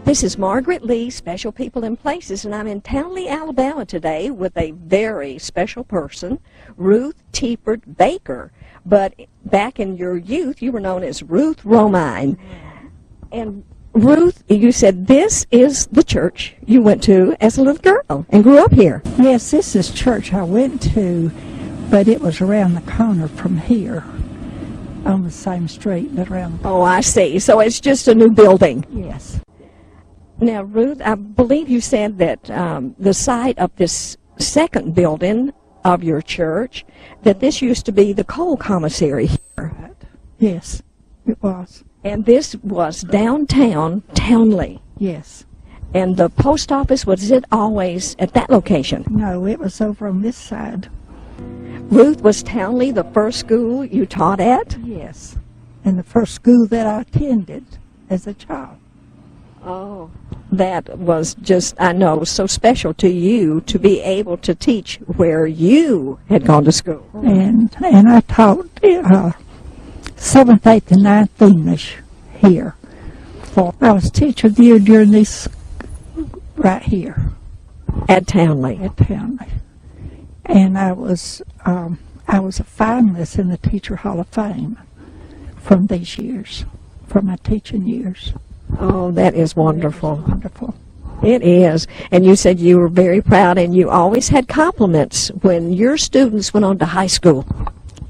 This is Margaret Lee, Special People and Places, and I'm in Townley, Alabama today with a very special person, Ruth Teaford Baker. But back in your youth, you were known as Ruth Romine. And Ruth, you said this is the church you went to as a little girl and grew up here. Yes, this is church I went to, but it was around the corner from here, on the same street, but around the Oh, I see. So it's just a new building. Yes. Now, Ruth, I believe you said that the site of this second building of your church, that this used to be the coal commissary here. Right. Yes, it was. And this was downtown Townley. Yes. And the post office, was it always at that location? No, it was over on this side. Ruth, was Townley the first school you taught at? Yes. And the first school that I attended as a child. Oh, that was just, I know, so special to you to be able to teach where you had gone to school. And I taught 7th, 8th, and 9th English here. I was teacher of the year during this right here. At Townley. At Townley. And I was a finalist in the Teacher Hall of Fame from these years, from my teaching years. Oh, that is wonderful. It is wonderful. It is. And you said you were very proud, and you always had compliments when your students went on to high school.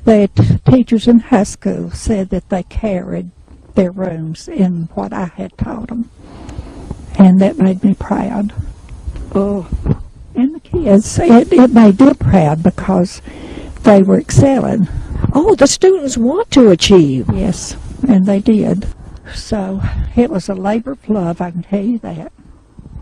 The teachers in high school said that they carried their rooms in what I had taught them. And that made me proud. Oh. And the kids, it made them proud because they were excelling. Oh, the students want to achieve. Yes, and they did. So it was a labor of love, I can tell you that.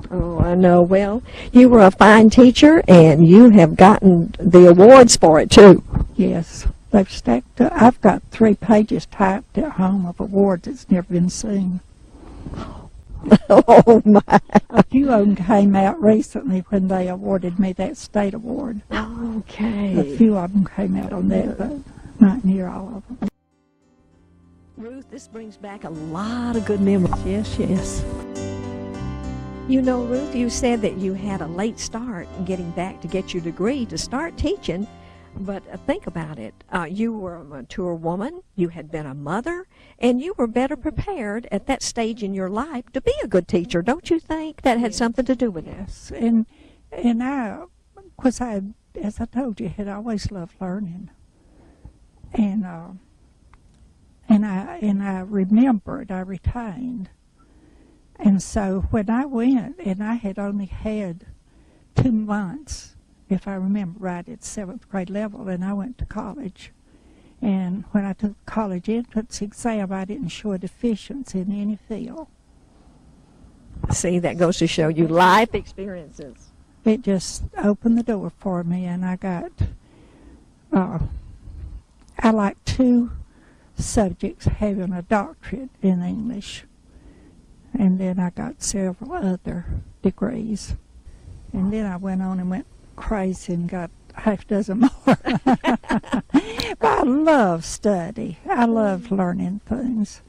Oh, I know. Well, you were a fine teacher, and you have gotten the awards for it, too. Yes, they've stacked up. I've got 3 pages typed at home of awards that's never been seen. Oh, my. A few of them came out recently when they awarded me that state award. Okay. A few of them came out on that, but not near all of them. Ruth, this brings back a lot of good memories. Yes, yes. You know, Ruth, you said that you had a late start in getting back to get your degree to start teaching, but think about it. You were a mature woman, you had been a mother, and you were better prepared at that stage in your life to be a good teacher. Don't you think that had something to do with it? Yes, and I, because I, as I told you, had always loved learning, and I remembered, I retained. And so when I went, and I had only had 2 months, if I remember right, at 7th grade level, and I went to college. And when I took the college entrance exam, I didn't show a deficiency in any field. See, that goes to show you life experiences. It just opened the door for me, and I got, I like 2 subjects having a doctorate in English, and then I got several other degrees, and then I went on and went crazy and got half a dozen more. But I love study. I love learning things,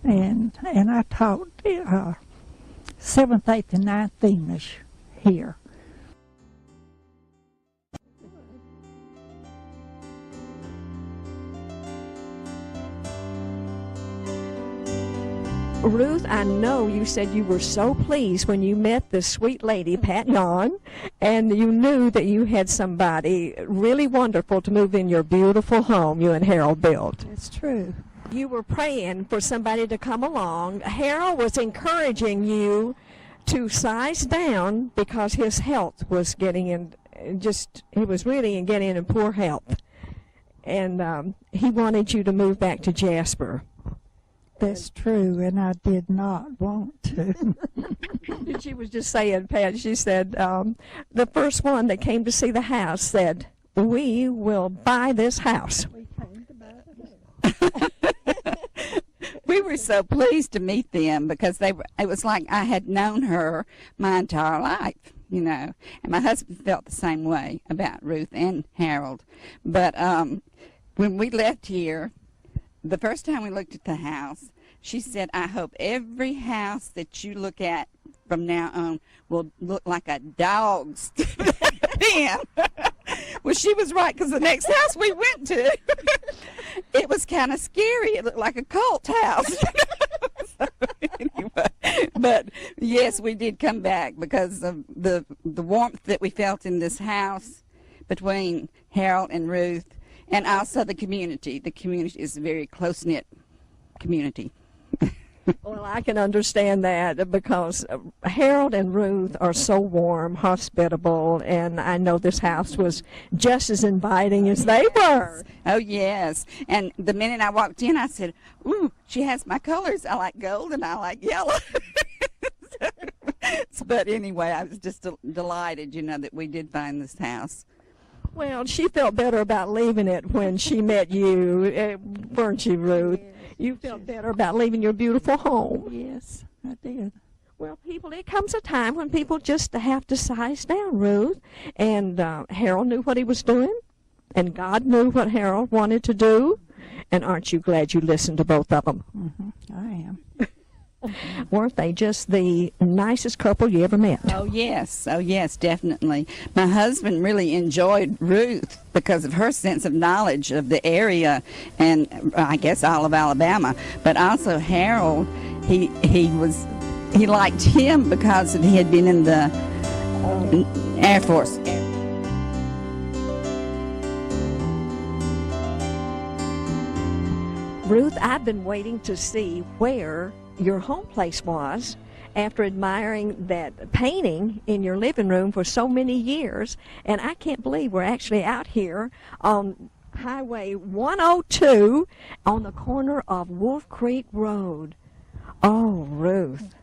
and I taught 7th, 8th, and 9th English here. Ruth, I know you said you were so pleased when you met this sweet lady, Pat Yon, and you knew that you had somebody really wonderful to move in your beautiful home you and Harold built. It's true. You were praying for somebody to come along. Harold was encouraging you to size down because his health was getting in, he was really getting in poor health. And he wanted you to move back to Jasper. That's true, and I did not want to. She was just saying, Pat, she said, the first one that came to see the house said, "We will buy this house." We came to buy it. We were so pleased to meet them because it was like I had known her my entire life, you know. And my husband felt the same way about Ruth and Harold. But when we left here, the first time we looked at the house, she said, "I hope every house that you look at from now on will look like a dog's pen. Well, she was right, because the next house we went to, it was kind of scary. It looked like a cult house. So, anyway, but yes, we did come back because of the warmth that we felt in this house between Harold and Ruth, and also the community. The community is a very close-knit community. Well, I can understand that because Harold and Ruth are so warm, hospitable, and I know this house was just as inviting as they were. Oh, yes. And the minute I walked in, I said, ooh, she has my colors. I like gold and I like yellow. But anyway, I was just delighted, that we did find this house. Well, she felt better about leaving it when she met you, weren't you, Ruth? Yes, you felt better about leaving your beautiful home. Yes, I did. Well, people, it comes a time when people just have to size down, Ruth. And Harold knew what he was doing, and God knew what Harold wanted to do. And aren't you glad you listened to both of them? Mm-hmm. I am. Weren't they just the nicest couple you ever met? Oh, yes, definitely. My husband really enjoyed Ruth because of her sense of knowledge of the area and I guess all of Alabama. But also Harold, he liked him because he had been in the Air Force. Ruth, I've been waiting to see where your home place was after admiring that painting in your living room for so many years, and I can't believe we're actually out here on Highway 102 on the corner of Wolf Creek Road. Oh, Ruth.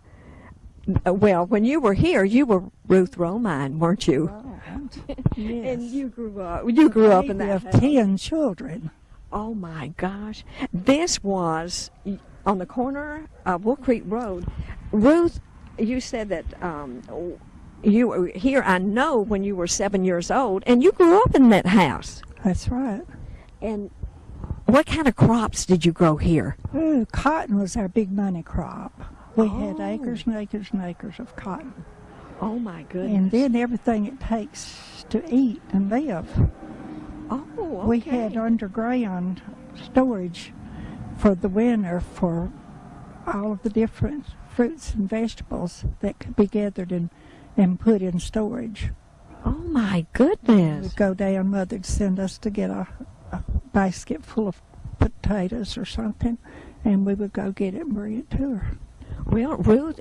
Well, when you were here, you were Ruth Romine, weren't you? Right. Yes. And you grew up in that of house. 10 children. Oh my gosh. This was on the corner of Wolf Creek Road. Ruth, you said that you were here, I know, when you were 7 years old, and you grew up in that house. That's right. And what kind of crops did you grow here? Ooh, cotton was our big money crop. We had Oh. acres and acres and acres of cotton. Oh my goodness. And then everything it takes to eat and live. Oh, okay. We had underground storage for the winter for all of the different fruits and vegetables that could be gathered and put in storage. Oh my goodness. We'd go down, Mother'd send us to get a basket full of potatoes or something, and we would go get it and bring it to her. Well, Ruth,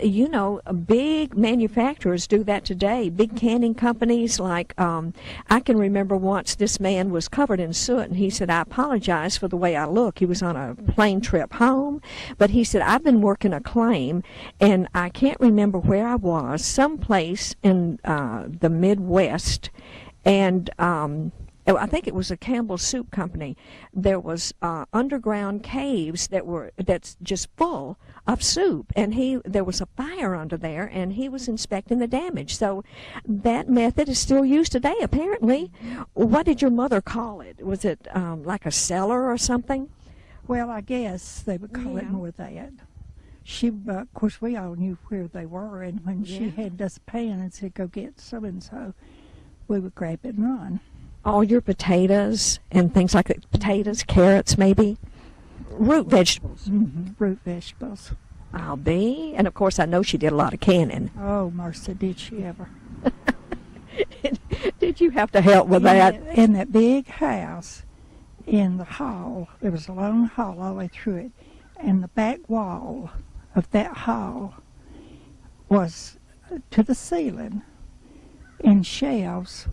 big manufacturers do that today. Big canning companies like, I can remember once this man was covered in soot, and he said, I apologize for the way I look. He was on a plane trip home, but he said, I've been working a claim, and I can't remember where I was, someplace in the Midwest, and I think it was a Campbell Soup Company. There was underground caves that's just full of soup, and there was a fire under there, and he was inspecting the damage. So that method is still used today, apparently. What did your mother call it? Was it like a cellar or something? Well, I guess they would call it more that. She, of course, we all knew where they were, and when she had us pan and said, go get so-and-so, we would grab it and run. All your potatoes and things like that. Potatoes, carrots, maybe. Root vegetables. Mm-hmm. Root vegetables. I'll be. And, of course, I know she did a lot of canning. Oh, Marcia, did she ever. Did you have to help with that? In that big house, in the hall, there was a long hall all the way through it, and the back wall of that hall was to the ceiling in shelves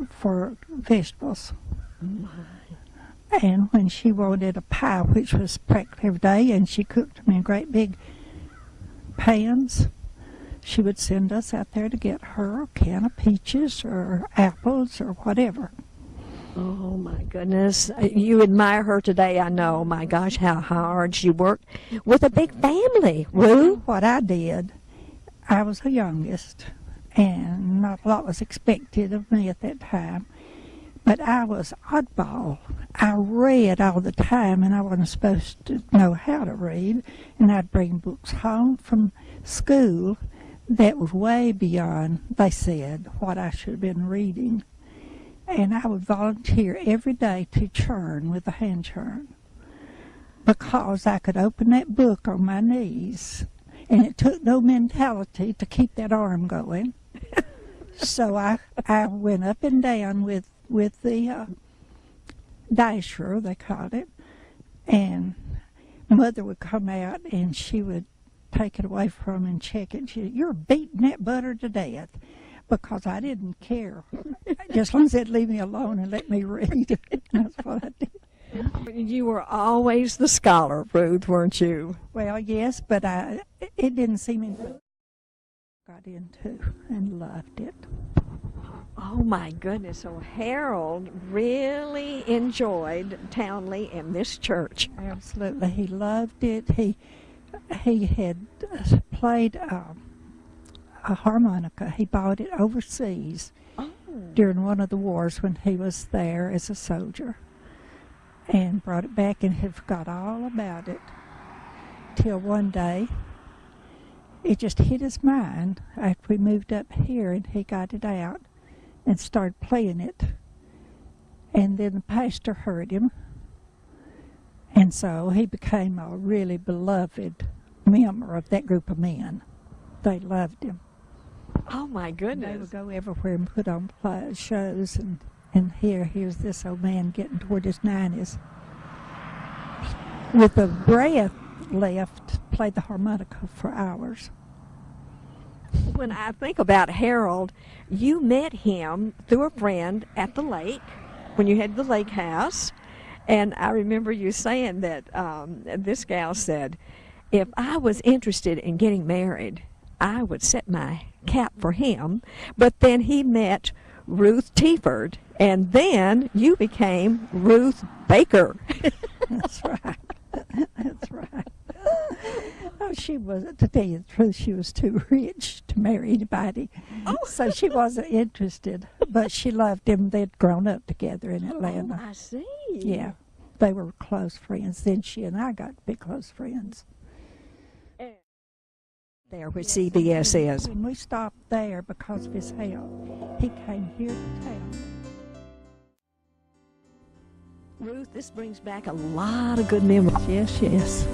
for vegetables. And when she wanted a pie, which was practically every day, and she cooked them in great big pans, she would send us out there to get her a can of peaches or apples or whatever. Oh, my goodness. You admire her today, I know. My gosh, how hard she worked with a big family, Ruth. What I did, I was the youngest, and not a lot was expected of me at that time. But I was oddball. I read all the time, and I wasn't supposed to know how to read. And I'd bring books home from school that was way beyond, they said, what I should have been reading. And I would volunteer every day to churn with a hand churn because I could open that book on my knees, and it took no mentality to keep that arm going. So I went up and down with the dasher, they called it, and Mother would come out and she would take it away from me and check it. She said, "You're beating that butter to death," because I didn't care. Just as long as they'd leave me alone and let me read. That's what I did. You were always the scholar, Ruth, weren't you? Well, yes, but it didn't seem until I got into and loved it. Oh, my goodness. So Harold really enjoyed Townley and this church. Absolutely. He loved it. He had played a harmonica. He bought it overseas during one of the wars when he was there as a soldier, and brought it back and had forgot all about it till one day it just hit his mind after we moved up here, and he got it out and started playing it. And then the pastor heard him, and so he became a really beloved member of that group of men. They loved him. Oh, my goodness. They would go everywhere and put on shows, and here's this old man getting toward his 90s. With a breath left, played the harmonica for hours. When I think about Harold, you met him through a friend at the lake when you had the lake house. And I remember you saying that this gal said, if I was interested in getting married, I would set my cap for him. But then he met Ruth Teaford, and then you became Ruth Baker. That's right. That's right. Oh, she was, to tell you the truth, she was too rich to marry anybody. Oh. So she wasn't interested, but she loved him. They'd grown up together in Atlanta. Oh, I see. Yeah, they were close friends. Then she and I got to be close friends. There where CBS is. When we stopped there because of his health, he came here to town. Ruth, this brings back a lot of good memories. Yes, yes.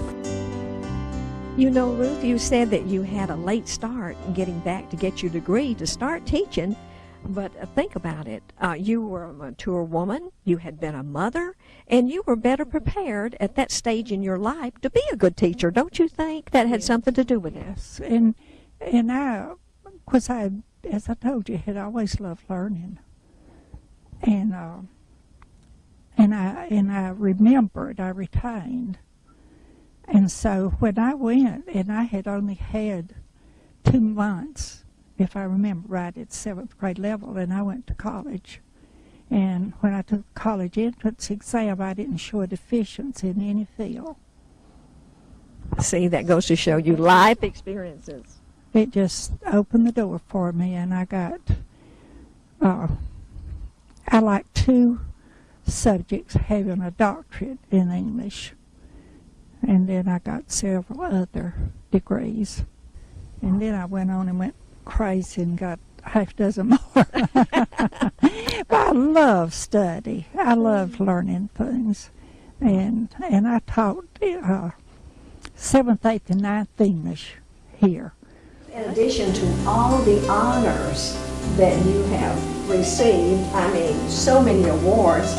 You know, Ruth, you said that you had a late start getting back to get your degree to start teaching, but think about it. You were a mature woman, you had been a mother, and you were better prepared at that stage in your life to be a good teacher. Don't you think that had something to do with it? Yes, and I, of course, as I told you, had always loved learning, and I remembered, I retained. And so when I went, and I had only had 2 months, if I remember right, at 7th grade level, and I went to college. And when I took the college entrance exam, I didn't show a deficiency in any field. See, that goes to show you life experiences. It just opened the door for me, and I got, I like 2 subjects having a doctorate in English. And then I got several other degrees. And then I went on and went crazy and got half a dozen more. But I love study. I love learning things. And I taught 7th, 8th, and 9th English here. In addition to all the honors that you have received, I mean, so many awards,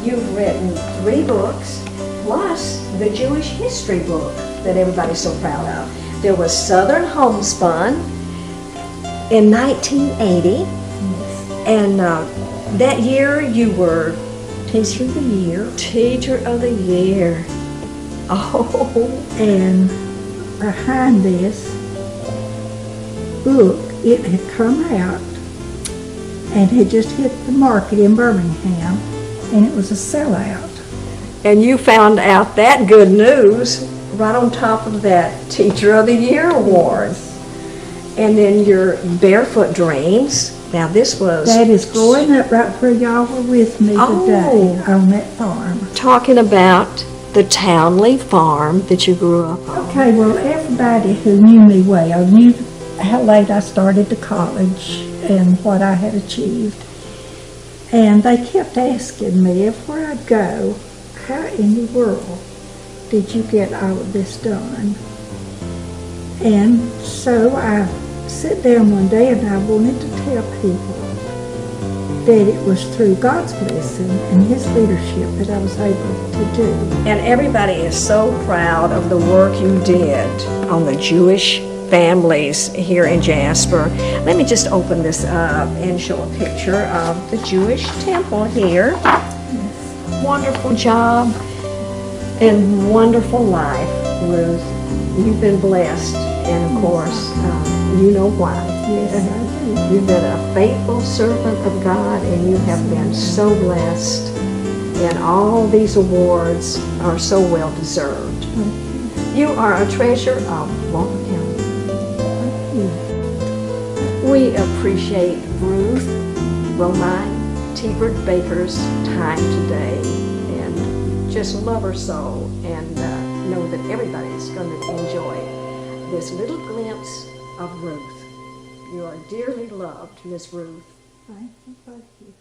you've written 3 books, plus the Jewish history book that everybody's so proud of. There was Southern Homespun in 1980, and that year you were Teacher of the Year. Teacher of the Year. Oh. And behind this book, it had come out and had just hit the market in Birmingham, and it was a sellout. And you found out that good news right on top of that Teacher of the Year award. And then your Barefoot Dreams. Now this was... That is growing up right where y'all were with me today on that farm. Talking about the Townley farm that you grew up on. Okay, well, everybody who knew me well knew how late I started to college and what I had achieved. And they kept asking me everywhere I'd go, how in the world did you get all of this done? And so I sat down one day and I wanted to tell people that it was through God's blessing and His leadership that I was able to do. And everybody is so proud of the work you did on the Jewish families here in Jasper. Let me just open this up and show a picture of the Jewish temple here. Yes. Wonderful job and wonderful life, Ruth. You've been blessed, and of course, you know why. Yes, I do. You've been a faithful servant of God, and you have been so blessed. And all these awards are so well deserved. You are a treasure of Walker County. We appreciate Ruth Romine Teaford Baker's time today, and just love her so, and know that everybody's going to enjoy this little glimpse of Ruth. You are dearly loved, Miss Ruth. Thank you.